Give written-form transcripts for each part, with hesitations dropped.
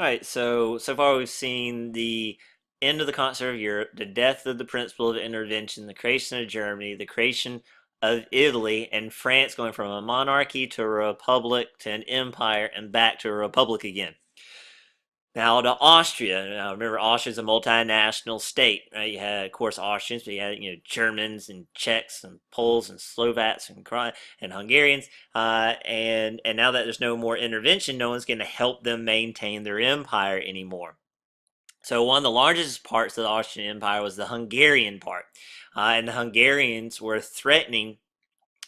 All right, so far we've seen the end of the concert of Europe, the death of the principle of intervention, the creation of Germany, the creation of Italy, and France going from a monarchy to a republic to an empire and back to a republic again. Now to Austria. Now remember, Austria is a multinational state, right? You had, of course, Austrians, but you had Germans and Czechs and Poles and Slovaks and Hungarians. And now that there's no more intervention, no one's going to help them maintain their empire anymore. So one of the largest parts of the Austrian Empire was the Hungarian part, and the Hungarians were threatening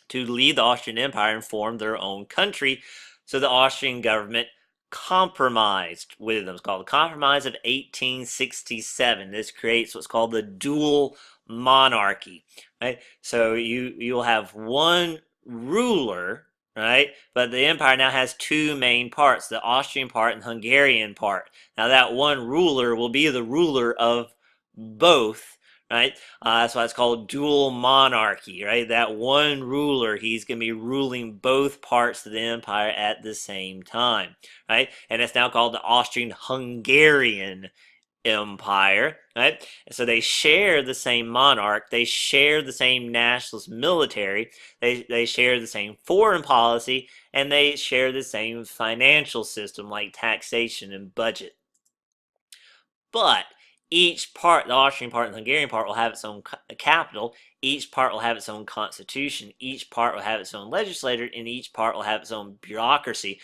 to leave the Austrian Empire and form their own country. So the Austrian government compromised with them. It's called the Compromise of 1867. This creates what's called the dual monarchy. Right? So you'll have one ruler, right? But the empire now has two main parts, the Austrian part and the Hungarian part. Now that one ruler will be the ruler of both, right? That's why it's called dual monarchy, right? That one ruler, he's going to be ruling both parts of the empire at the same time, right? And it's now called the Austrian-Hungarian Empire, right? So they share the same monarch, they share the same nationalist military, they share the same foreign policy, and they share the same financial system like taxation and budget. But each part, the Austrian part and the Hungarian part, will have its own capital. Each part will have its own constitution. Each part will have its own legislature, and each part will have its own bureaucracy.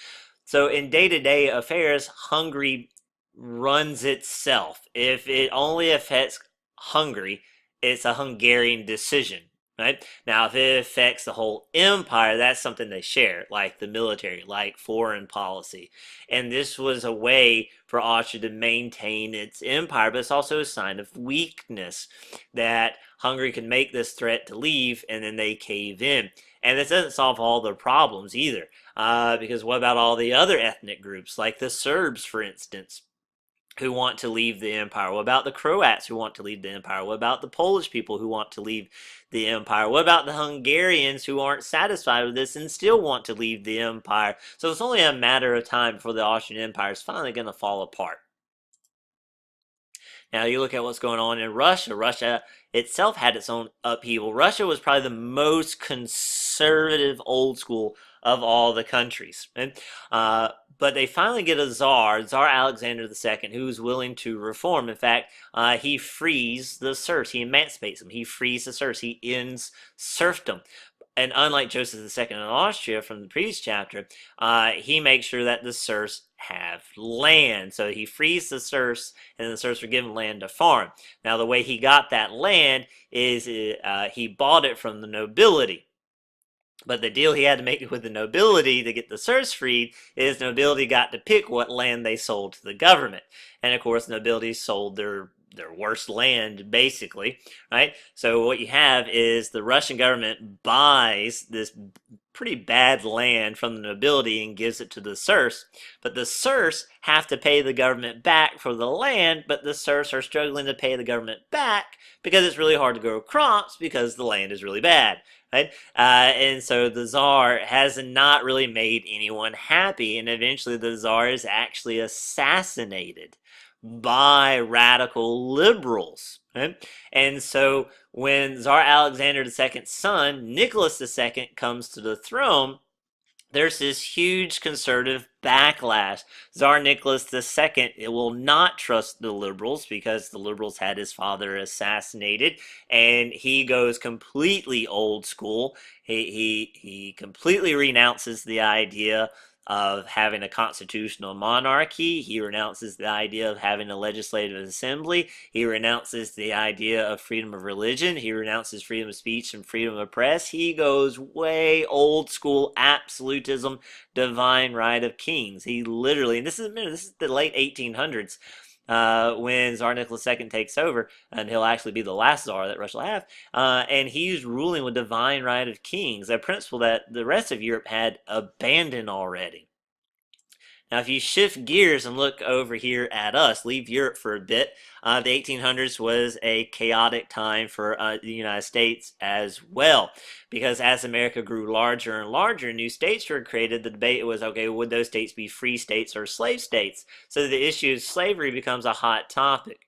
So in day-to-day affairs, Hungary runs itself. If it only affects Hungary, it's a Hungarian decision. Right? Now, if it affects the whole empire, that's something they share, like the military, like foreign policy. And this was a way for Austria to maintain its empire, but it's also a sign of weakness that Hungary can make this threat to leave and then they cave in. And this doesn't solve all their problems either, because what about all the other ethnic groups, like the Serbs, for instance? Who want to leave the empire? What about the Croats who want to leave the empire? What about the Polish people who want to leave the empire? What about the Hungarians who aren't satisfied with this and still want to leave the empire? So it's only a matter of time before the Austrian Empire is finally going to fall apart. Now you look at what's going on in Russia. Russia itself had its own upheaval. Russia was probably the most conservative old school of all the countries. But they finally get a czar, Tsar Alexander II, who's willing to reform. In fact, he frees the serfs. He emancipates them. He frees the serfs. He ends serfdom. And unlike Joseph II in Austria from the previous chapter, he makes sure that the serfs have land. So he frees the serfs, and the serfs are given land to farm. Now, the way he got that land is he bought it from the nobility. But the deal he had to make with the nobility to get the serfs freed is the nobility got to pick what land they sold to the government. And of course, the nobility sold their worst land, basically, right? So what you have is the Russian government buys this pretty bad land from the nobility and gives it to the serfs, but the serfs have to pay the government back for the land, but the serfs are struggling to pay the government back because it's really hard to grow crops because the land is really bad, right? And so the Tsar has not really made anyone happy, and eventually the Tsar is actually assassinated by radical liberals. Right? And so when Tsar Alexander II's son, Nicholas II, comes to the throne, there's this huge conservative backlash. Tsar Nicholas II will not trust the liberals because the liberals had his father assassinated, and he goes completely old school. He completely renounces the idea of having a constitutional monarchy. He renounces the idea of having a legislative assembly. He renounces the idea of freedom of religion. He renounces freedom of speech and freedom of press. He goes way old school absolutism, divine right of kings. He literally, and this is the late 1800s, when Tsar Nicholas II takes over, and he'll actually be the last Tsar that Russia will have, and he's ruling with divine right of kings, a principle that the rest of Europe had abandoned already. Now, if you shift gears and look over here at us, leave Europe for a bit, the 1800s was a chaotic time for the United States as well, because as America grew larger and larger, new states were created. The debate was, okay, would those states be free states or slave states? So the issue of slavery becomes a hot topic.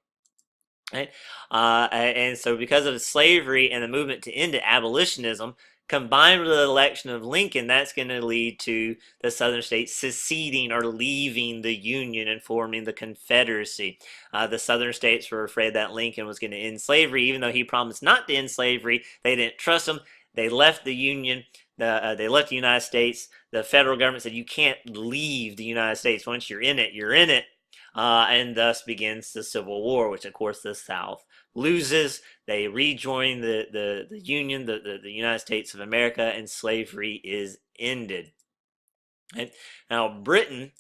Right? And so, because of slavery and the movement to end it, abolitionism, combined with the election of Lincoln, that's going to lead to the Southern states seceding or leaving the Union and forming the Confederacy. The Southern states were afraid that Lincoln was going to end slavery, even though he promised not to end slavery. They didn't trust him. They left the Union. They left the United States. The federal government said, you can't leave the United States. Once you're in it, you're in it. And thus begins the Civil War, which of course the South loses. They rejoin the Union, the United States of America, and slavery is ended. And now Britain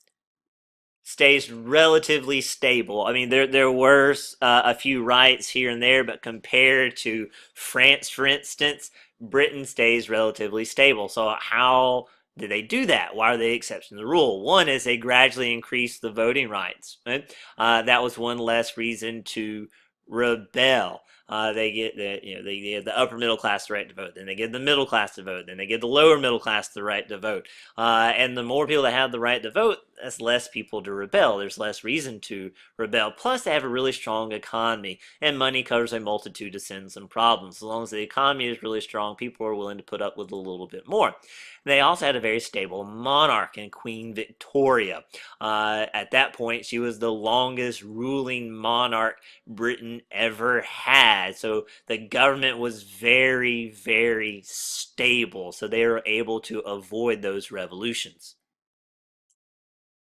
stays relatively stable. I mean, there were a few riots here and there, but compared to France, for instance, Britain stays relatively stable. So how did they do that? Why are they exception to the rule? One is they gradually increased the voting rights. Right? That was one less reason to rebel. They get they give the upper middle class the right to vote, then they give the middle class to vote, then they give the lower middle class the right to vote. And the more people that have the right to vote, that's less people to rebel. There's less reason to rebel. Plus, they have a really strong economy, and money covers a multitude of sins and problems. As long as the economy is really strong, people are willing to put up with a little bit more. They also had a very stable monarch in Queen Victoria. At that point, she was the longest ruling monarch Britain ever had. So the government was very, very stable. So they were able to avoid those revolutions.